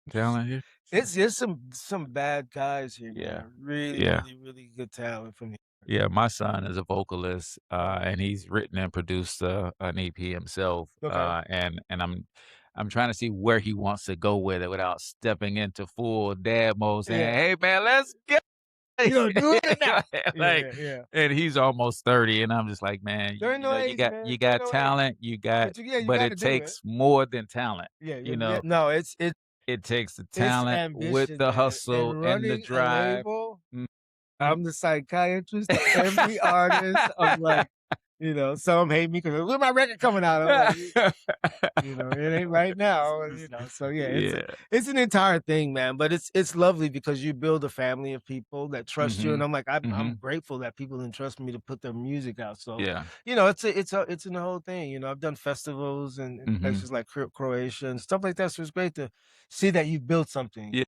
Talent here. it's some bad guys here, Yeah. man. Really, Yeah. really, really good talent from here. Yeah, my son is a vocalist, and he's written and produced an EP himself, Okay. and I'm trying to see where he wants to go with it without stepping into full dad mode, saying, Yeah. "Hey, man, let's get You know, do it now. Yeah, like." yeah, yeah. And he's almost 30, and I'm just like, man, There ain't you no know, age, man. you There ain't got no age. talent, But you yeah, you but gotta it do it. takes more than talent, Yeah, you yeah. know. No, It takes the it's talent with ambition, the man. hustle And and the running a drive. label, Mhm. I'm the psychiatrist to every artist. I'm like, some hate me because when my record coming out? I'm like, it ain't right now, So yeah, Yeah. it's an entire thing, man. But it's lovely because you build a family of people that trust you, and Mhm. I'm like, I'm Mhm. grateful that people entrust me to put their music out. So, Yeah. it's in the whole thing. I've done festivals in Mhm. places like Croatia and stuff like that. So it's great to see that you built something. Yeah.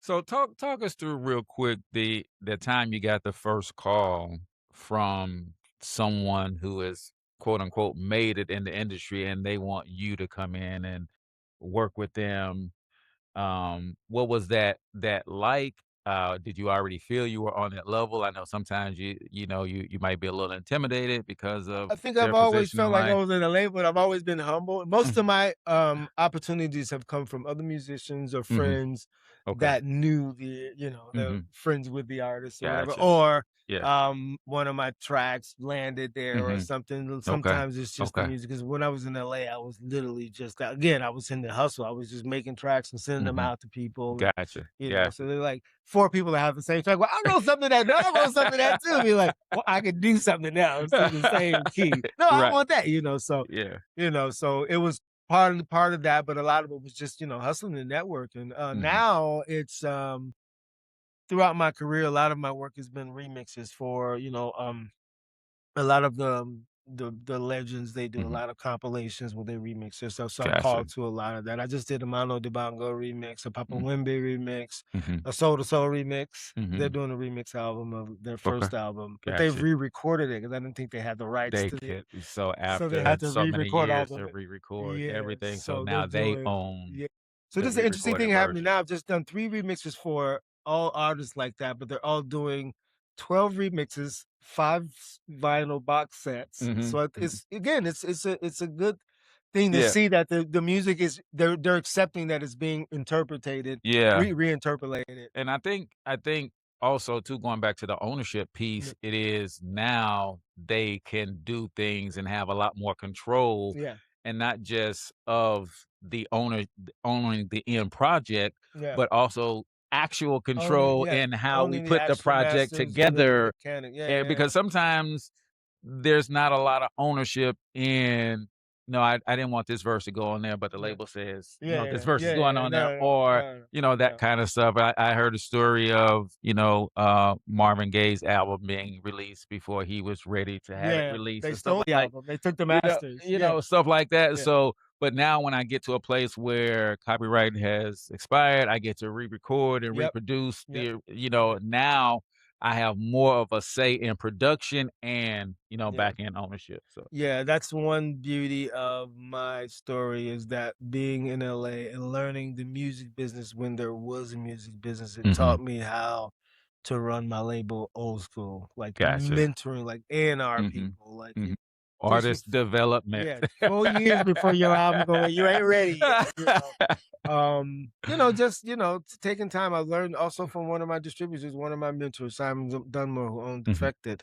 So talk us through real quick the time you got the first call from someone who is quote unquote made it in the industry and they want you to come in and work with them. What was that like? Did you already feel you were on that level? I know sometimes you might be a little intimidated because of I think I've their always position in felt like I life. was in a label, but I've always been humble. Most Mhm. of my opportunities have come from other musicians or Mhm. friends Okay. that knew the Mhm. friends with the artist or whatever, Gotcha. or Yeah. one of my tracks landed there or Mhm. something. Okay. Sometimes it's just the Okay. music. Because when I was in LA, I was literally just again, I was in the hustle. I was just making tracks and sending them Mhm. out to people, and Gotcha. so Gotcha. they're like four people that have the same track. Well, I wrote something that no, I wrote something that too. Be like, well, I could do something else in the same key. No, I Right. want that. So Yeah. so it was part of that, but a lot of it was just hustling the network. And Mhm. now it's throughout my career, a lot of my work has been remixes for a lot of the legends. They do a Mhm. lot of compilations where they remix their stuff, so I'm Gotcha. called to a lot of that. I just did a Mano Dibango remix, a Papa Mhm. Wembe remix, Mhm. a Soul to Soul remix. They're Mhm. doing a remix album of their Okay. first album, but they've Gotcha. re-recorded it because I didn't think they had the rights They to it, could so so they after had to so many re-record all years of to it. re-record Yeah, everything, so so they're now they doing own yeah. So the this is an interesting re-recorded thing happening version. now. I've just done 3 remixes for all artists like that, but they're all doing 12 remixes, 5 vinyl box sets. Mhm. So Mhm. it's again, it's a good thing to Yeah. see that the music is they're accepting that it's being interpreted, Yeah. reinterpolated. And I think also too, going back to the ownership Yeah. piece, it is now they can do things and have a lot more control Yeah. and not just of the owning the end project, Yeah. but also actual Owning control yeah, in how we owning the put the actual project masters and the together. mechanic. Yeah, And yeah, yeah. because sometimes there's not a lot of ownership in, no, I didn't want this verse to go on there, but the Yeah. label says, Yeah, this yeah, verse is yeah, going yeah. on there, No, no, or no, no, that no. kind of stuff. I heard a story of, Marvin Gaye's album being released before he was ready to have it Yeah, released they and stuff stole the like, album. They took the masters. Yeah, stuff like that. yeah, So, but now when I get to a place where copyright has expired, I get to re-record and yep, reproduce yep, yep. now I have more of a say in production and, Yeah. back end ownership. So, Yeah, that's one beauty of my story is that being in LA and learning the music business when there was a music business, it mhm, taught me how to run my label old school, like gotcha. mentoring, like A&R Mhm, people, like mhm. Artist development. Yeah, 4 years before your album going, you ain't ready yet. Just taking time. I learned also from one of my distributors, one of my mentors, Simon Dunmore, who owned Defected.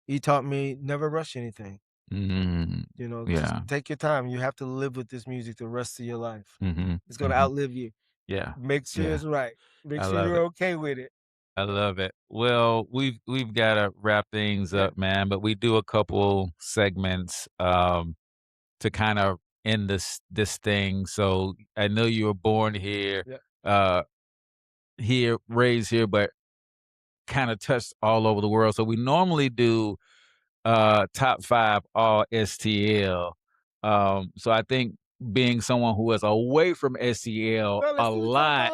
He taught me never rush anything. Just take your time. You have to live with this music the rest of your life. It's gonna outlive you. Yeah. Make sure it's right. Make I sure love you're it. okay with it. I love it. Well, we've got to wrap things up, man, but we do a couple segments to kind of end this thing. So I know you were born here, raised here, but kind of touched all over the world. So we normally do top 5 all STL. So I think being someone who is away from STL a lot,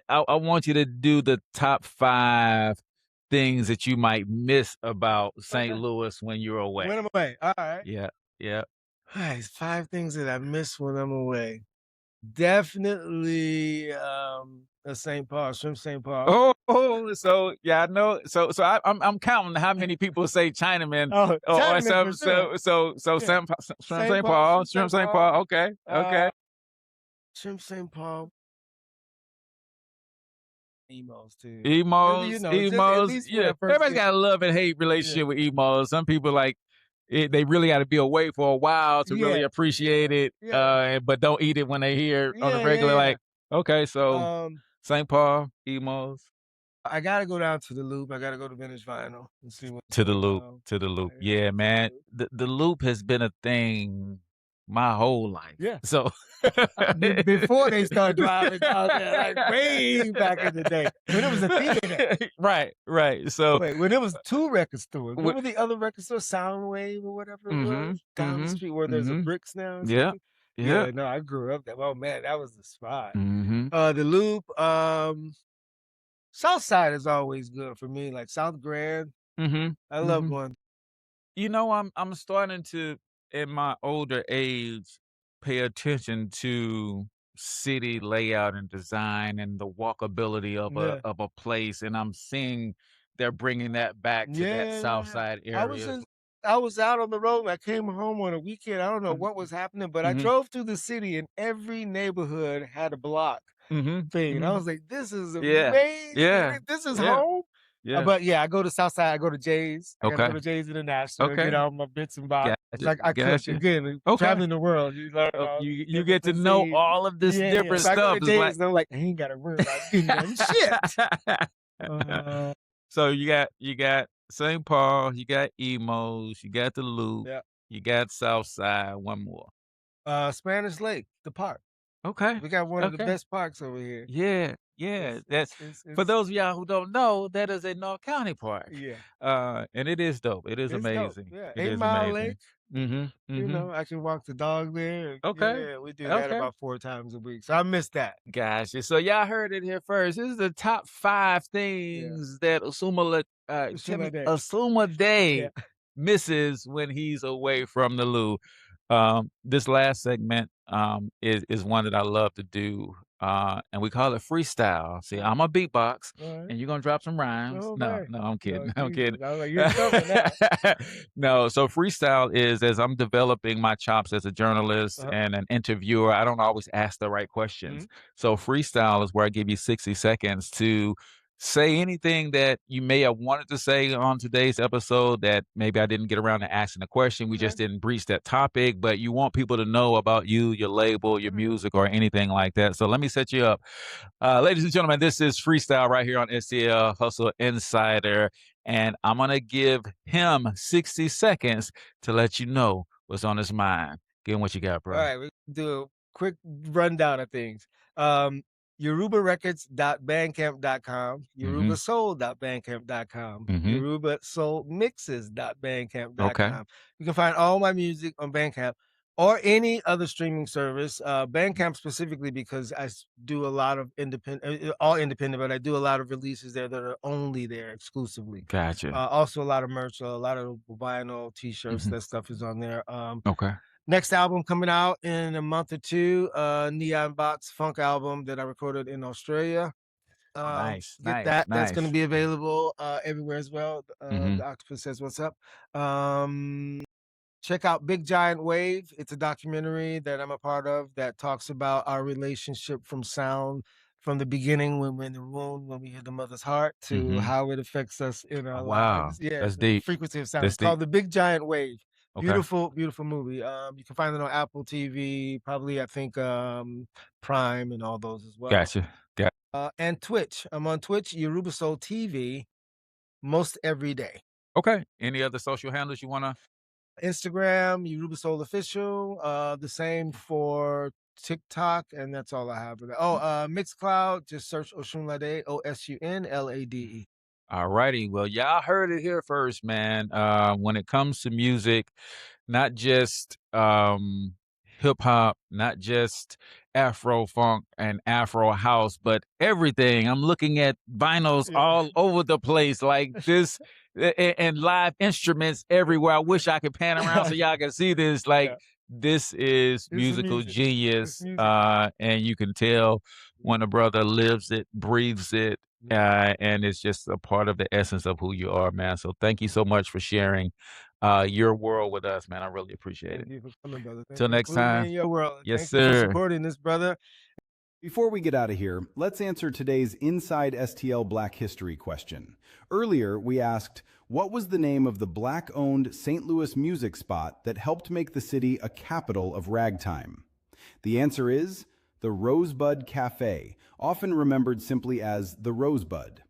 I want you to do the top 5 things that you might miss about St. Louis when you're away. When I'm away. All right. Yeah. All right, 5 things that I miss when I'm away. Definitely St. Paul, Shrimp St. Paul. So yeah, I know. So I'm counting how many people say Chinaman. Chinaman for sure. Shrimp St. Paul. Okay. Shrimp St. Paul. Emos too. Emos. Yeah, everybody's got a love and hate relationship with emos. Some people they really got to be away for a while to really appreciate it, but don't eat it when they hear on the regular. Okay, so St. Paul, emos. I gotta go down to the Loop. I gotta go to Vintage Vinyl and see what. To the Loop. Yeah, man. The Loop has been a thing my whole life. Yeah. So before they started driving out there, way back in the day, when it was a theater. Right. So when it was 2 record stores. Remember the other record store, Soundwave or whatever it was, down the street where there's a Bricks now? Yeah. No, I grew up there. Oh man, that was the spot. The Loop. South Side is always good for me, like South Grand. I love going. I'm starting to, in my older age, pay attention to city layout and design and the walkability of a place, and I'm seeing they're bringing that back to that South Side area. I was out on the road. I came home on a weekend. I don't know what was happening, but I drove through the city, and every neighborhood had a block thing. And I was like, "This is amazing! This is home." Yeah. But I go to Southside. I go to Jay's. I gotta go to Jay's International. Get all my bits and bobs. I could again traveling the world. You learn. You get to know all of this different stuff. I go to Jay's, and I'm like, I ain't gotta worry about getting shit. So you got St. Paul, you got emos, you got the Loop, you got Southside. One more. Spanish Lake, the park. Okay. We got one of the best parks over here. Yeah. That's for those of y'all who don't know, that is a North County park. Yeah. And it is dope. It is amazing. Dope. Yeah. It 8 is Mile amazing. Lake. I can walk the dog there. Okay. Yeah, we do that about 4 times a week. So I miss that. Gotcha. So y'all heard it here first. This is the top 5 things that Osunlade misses when he's away from the Lou. This last segment is one that I love to do, and we call it freestyle. See, I'm a beatbox, and you're gonna drop some rhymes. No, I'm kidding. I'm kidding. I was like, you're tough that. No, so freestyle is as I'm developing my chops as a journalist and an interviewer. I don't always ask the right questions. So freestyle is where I give you 60 seconds to say anything that you may have wanted to say on today's episode that maybe I didn't get around to asking a question. We just didn't breach that topic, but you want people to know about you, your label, your music, or anything like that. So let me set you up. Ladies and gentlemen, this is freestyle right here on STL Hustle Insider, and I'm going to give him 60 seconds to let you know what's on his mind. Give him what you got, bro. All right, we'll do a quick rundown of things. YorubaRecords.bandcamp.com, YorubaSoul.bandcamp.com, YorubaSoulMixes.bandcamp.com. You can find all my music on Bandcamp or any other streaming service. Bandcamp specifically because I do a lot of all independent, but I do a lot of releases there that are only there exclusively. Gotcha. Also a lot of merch, a lot of vinyl, t-shirts, that stuff is on there. Okay. Next album coming out in a month or 2, Neon Box funk album that I recorded in Australia. Nice, Get nice, that. That's going to nice. be available everywhere as well. Mhm. The Octopus Says What's Up. Check out Big Giant Wave. It's a documentary that I'm a part of that talks about our relationship from sound from the beginning when we're in the womb, when we hear the mother's heart, to Mhm. how it affects us in Oh, our wow. lives. Yeah, That's the deep. frequency of sound. That's It's deep. called The Big Giant Wave. Okay. Beautiful, beautiful movie. You can find it on Apple TV, probably I think Prime and all those as well. Gotcha. Got And Twitch. I'm on Twitch, Yoruba Soul TV, most every day. Okay. Any other social handles you wanna Instagram, Yoruba Soul Official. The same for TikTok, and that's all I have. Oh, Mixcloud. Just search Osunlade, Osunlade. Alrighty. Well, y'all heard it here first, man. When it comes to music, not just hip hop, not just Afro funk and Afro house, but everything. I'm looking at vinyls Yeah. all over the place, like this, and live instruments everywhere. I wish I could pan around so y'all can see this. Like Yeah. this is This is musical music. It's genius, music. and you can tell when a brother lives it, breathes it, and it's just a part of the essence of who you are, man. So thank you so much for sharing your world with us, man. I really appreciate Thank it. you for coming, brother. Thanks Till for next including me time. in your world. Yes, Thank you for sir. supporting this, brother. Before we get out of here, let's answer today's Inside STL Black History question. Earlier, we asked, what was the name of the Black-owned St. Louis music spot that helped make the city a capital of ragtime? The answer is the Rosebud Cafe, often remembered simply as the Rosebud.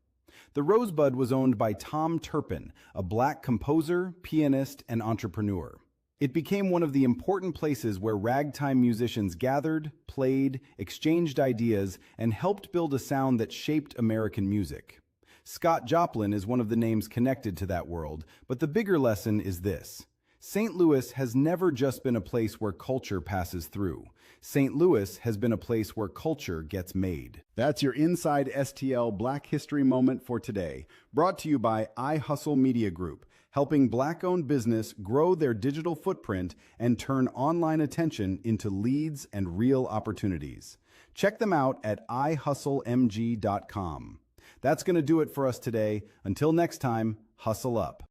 The Rosebud was owned by Tom Turpin, a Black composer, pianist, and entrepreneur. It became one of the important places where ragtime musicians gathered, played, exchanged ideas, and helped build a sound that shaped American music. Scott Joplin is one of the names connected to that world, but the bigger lesson is this. St. Louis has never just been a place where culture passes through. St. Louis has been a place where culture gets made. That's your Inside STL Black History Moment for today, brought to you by iHustle Media Group, helping Black-owned business grow their digital footprint and turn online attention into leads and real opportunities. Check them out at ihustlemg.com. That's going to do it for us today. Until next time, hustle up.